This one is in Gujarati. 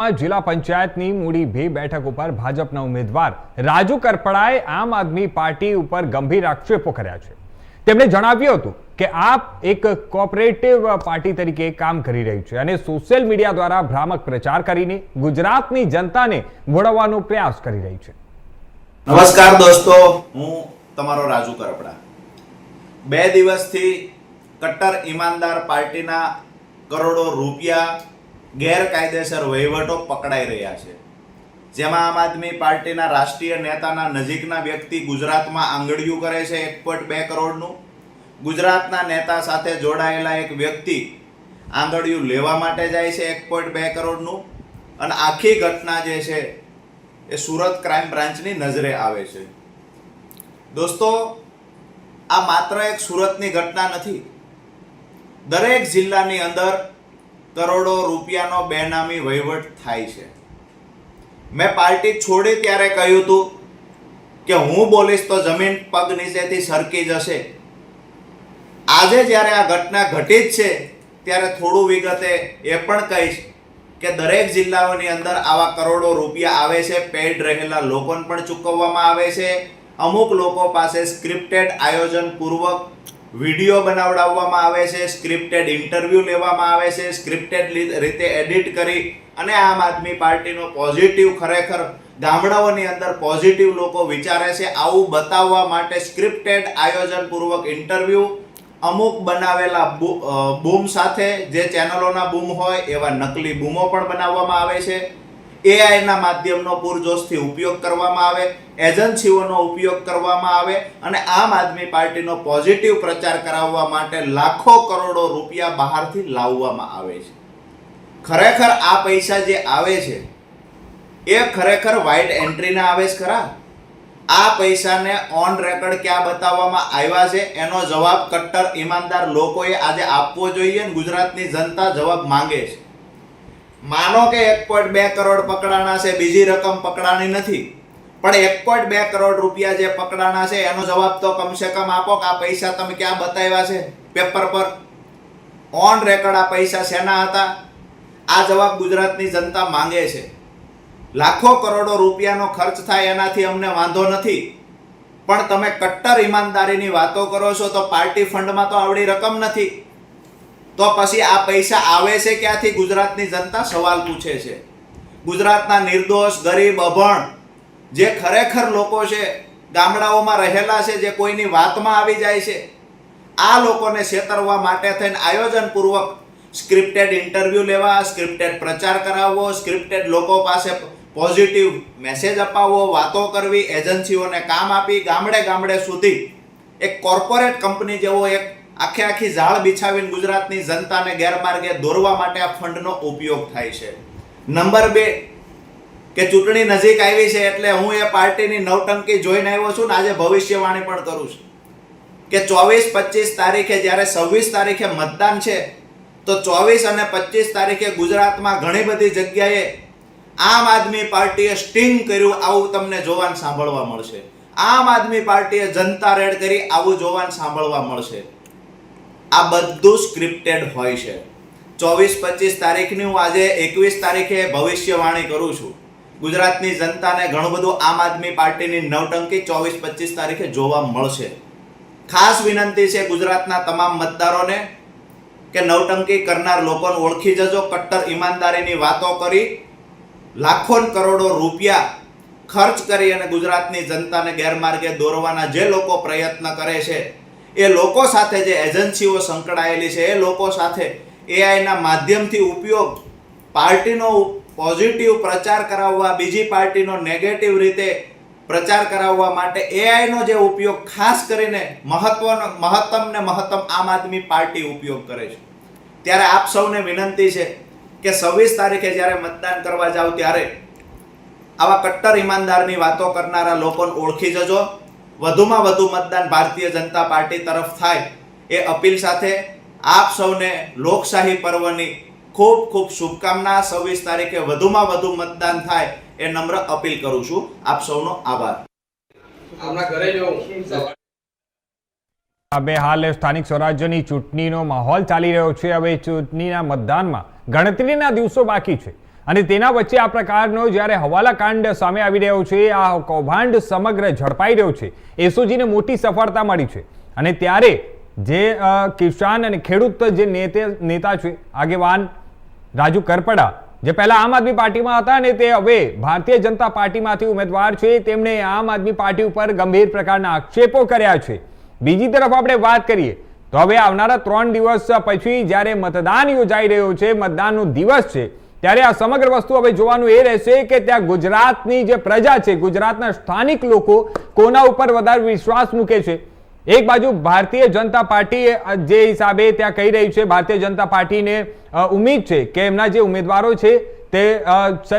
જિલ્લા પંચાયતની મૂડી 2 બેઠક ઉપર ભાજપના ઉમેદવાર રાજુ કરપડાએ આમ આદમી પાર્ટી ઉપર ગંભીર આક્ષેપો કર્યા છે। તેમણે જણાવ્યું હતું કે આપ એક કોઓપરેટિવ પાર્ટી તરીકે કામ કરી રહી છે અને સોશિયલ મીડિયા દ્વારા ભ્રામક પ્રચાર કરીને ગુજરાતની જનતાને ભોળવવાનો પ્રયાસ કરી રહી છે। નમસ્કાર દોસ્તો, હું તમારો રાજુ કરપડા। 2 દિવસથી કટ્ટર ઈમાનદાર પાર્ટીના કરોડો રૂપિયા ગેરકાયદેસર વહીવટો પકડાઈ રહ્યા છે, જેમાં આમ આદમી પાર્ટીના રાષ્ટ્રીય નેતાના નજીકના વ્યક્તિ ગુજરાતમાં આંગળીયું કરે છે 1.2 કરોડનું, ગુજરાતના નેતા સાથે જોડાયેલા એક વ્યક્તિ આંગળીયું લેવા માટે જાય છે 1.2 કરોડનું, અને આખી ઘટના જે છે એ સુરત ક્રાઇમ બ્રાન્ચની નજરે આવે છે। દોસ્તો, આ માત્ર એક સુરતની ઘટના નથી, દરેક જિલ્લાની અંદર કરોડો રૂપિયાનો બેનામી વહીવટ થાય છે। મેં પાર્ટી છોડી ત્યારે કહ્યું હતું કે હું બોલીશ તો જમીન પગ નીચેથી સરકી જશે। આજે જ્યારે આ ઘટના ઘટી જ છે ત્યારે થોડું વિગતે એ પણ કહીશ કે દરેક જિલ્લાઓની અંદર આવા કરોડો રૂપિયા આવે છે, પેઇડ રહેલા લોકોને પણ ચૂકવવામાં આવે છે। અમુક લોકો પાસે સ્ક્રિપ્ટેડ આયોજન પૂર્વક વિડીયો બનાવડાવવામાં આવે છે, સ્ક્રિપ્ટેડ ઇન્ટરવ્યૂ લેવામાં આવે છે, સ્ક્રિપ્ટેડ રીતે એડિટ કરી અને આમ આદમી પાર્ટીનો પોઝિટિવ, ખરેખર ગામડાઓની અંદર પોઝિટિવ લોકો વિચારે છે આવું બતાવવા માટે સ્ક્રિપ્ટેડ આયોજન પૂર્વક ઇન્ટરવ્યૂ, અમુક બનાવેલા બૂમ સાથે, જે ચેનલોના બૂમ હોય એવા નકલી બૂમો પણ બનાવવામાં આવે છે। એઆઈના માધ્યમનો પૂરજોશથી ઉપયોગ કરવામાં આવે, એજન્સીઓનો ઉપયોગ કરવામાં આવે અને આમ આદમી પાર્ટીનો પોઝિટિવ પ્રચાર કરાવવા માટે લાખો કરોડો રૂપિયા બહારથી લાવવામાં આવે છે। ખરેખર આ પૈસા જે આવે છે એ ખરેખર વાઇડ એન્ટ્રીના આવે છે ખરા? આ પૈસાને ઓન રેકોર્ડ ક્યાં બતાવવામાં આવ્યા છે એનો જવાબ કટ્ટર ઈમાનદાર લોકોએ આજે આપવો જોઈએ અને ગુજરાતની જનતા જવાબ માંગે છે। માનો કે 1.2 કરોડ પકડાણા છે, બીજી રકમ પકડાણી નથી, પણ 1.2 કરોડ રૂપિયા જે પકડાણા છે એનો જવાબ તો કમસે કમ આપો કે આ પૈસા તમે ક્યાં બતાવ્યા છે પેપર પર, ઓન રેકોર્ડ આ પૈસા શેના હતા? આ જવાબ ગુજરાતની જનતા માંગે છે। લાખો કરોડો રૂપિયાનો ખર્ચ થાય એનાથી અમને વાંધો નથી, પણ તમે કટ્ટર ઈમાનદારીની વાતો કરો છો તો પાર્ટી ફંડમાં તો આવડી રકમ નથી, તો પછી આ પૈસા આવે છે ક્યાંથી? ગુજરાતની જનતા સવાલ પૂછે છે। ગુજરાતના નિર્દોષ, ગરીબ, અભણ જે ખરેખર લોકો છે, ગામડાઓમાં રહેલા છે, જે કોઈની વાતમાં આવી જાય છે, આ લોકોને છેતરવા માટે થઈને આયોજનપૂર્વક સ્ક્રિપ્ટેડ ઇન્ટરવ્યૂ લેવા, સ્ક્રિપ્ટેડ પ્રચાર કરાવવો, સ્ક્રિપ્ટેડ લોકો પાસે પોઝિટિવ મેસેજ અપાવવો, વાતો કરવી, એજન્સીઓને કામ આપી ગામડે ગામડે સુધી એક કોર્પોરેટ કંપની જેવો એક આખી ઝાડ બિછાવીને ગુજરાતની જનતાને ગેરમાર્ગે દોરવા માટે આ ફંડનો ઉપયોગ થાય છે। નંબર 2 કે ચૂંટણી નજીક આવી છે એટલે હું એ પાર્ટીની નવટંકી જોઈને આવ્યો છું ને આજે ભવિષ્યવાણી પણ કરું છું કે 24-25 તારીખે જ્યારે 26 તારીખે મતદાન છે તો 24 અને 25 તારીખે ગુજરાતમાં ઘણી બધી જગ્યાએ આમ આદમી પાર્ટીએ સ્ટિંગ કર્યું આવું તમને જોવાનું સાંભળવા મળશે। આમ આદમી પાર્ટીએ જનતા રેડ કરી આવું જોવાનું સાંભળવા મળશે। આ બધું સ્ક્રિપ્ટેડ હોય છે। 24-25 તારીખની હું આજે 21 તારીખે ભવિષ્યવાણી કરું છું। ગુજરાતની જનતાને ઘણું બધું આમ આદમી પાર્ટીની નવટંકી 24-25 તારીખે જોવા મળશે। ખાસ વિનંતી છે ગુજરાતના તમામ મતદારોને કે નવટંકી કરનાર લોકોને ઓળખી જજો। કટ્ટર ઈમાનદારીની વાતો કરી લાખો કરોડો રૂપિયા ખર્ચ કરી અને ગુજરાતની જનતાને ગેરમાર્ગે દોરવાના જે લોકો પ્રયત્ન કરે છે, એ લોકો સાથે જે એજન્સીઓ સંકળાયેલી છે, એ લોકો સાથે એઆઈના માધ્યમથી ઉપયોગ, પાર્ટીનો પોઝિટિવ પ્રચાર કરાવવા, બીજી પાર્ટીનો નેગેટિવ રીતે પ્રચાર કરાવવા માટે એઆઈનો જે ઉપયોગ ખાસ કરીને મહત્તમ આમ આદમી પાર્ટી ઉપયોગ કરે છે। ત્યારે આપ સૌને વિનંતી છે કે 26 તારીખે જ્યારે મતદાન કરવા જાવ ત્યારે આવા કટ્ટર ઈમાનદારની વાતો કરનારા લોકોને ઓળખી જજો। વધુમાં વધુ મતદાન ભારતીય જનતા પાર્ટી તરફ થાય એ અપીલ સાથે આપ સૌને લોકશાહી પર્વની ખૂબ ખૂબ શુભકામના। 26 તારીખે વધુમાં વધુ મતદાન થાય એ નમ્ર અપીલ કરું છું। આપ સૌનો આભાર। હવે હાલ સ્થાનિક સ્વરાજ્યની ચૂંટણીનો માહોલ ચાલી રહ્યો છે। હવે ચૂંટણીના મતદાનમાં ગણતરીના દિવસો બાકી છે અને તેના વચ્ચે આ પ્રકારનો જ્યારે હવાલાકાંડ સામે આવી રહ્યો છે, આ કૌભાંડ સમગ્ર ઝડપાઈ રહ્યો છે, એસઓજીને મોટી સફળતા મળી છે. અને ત્યારે જે કિસાન અને ખેડૂત જે નેતા છે, આગેવાન રાજુ કરપડા, જે પહેલા આમ આદમી પાર્ટીમાં હતા અને તે હવે ભારતીય જનતા પાર્ટીમાંથી ઉમેદવાર છે, તેમણે આમ આદમી પાર્ટી ઉપર ગંભીર પ્રકારના આક્ષેપો કર્યા છે. બીજી તરફ આપણે વાત કરીએ તો હવે આવનારા 3 દિવસ પછી જ્યારે મતદાન યોજાઈ રહ્યો છે, મતદાનનો દિવસ છે, ત્યારે આ સમગ્ર વસ્તુ હવે જોવાનું એ રહેશે કે ત્યાં ગુજરાતની જે પ્રજા છે, ગુજરાતના સ્થાનિક લોકો કોના ઉપર વધારે વિશ્વાસ મૂકે છે. એક બાજુ ભારતીય જનતા પાર્ટી જે હિસાબે ત્યાં કહી રહી છે, ભારતીય જનતા પાર્ટીને ઉમ્મીદ છે કે એમના જે ઉમેદવારો છે તે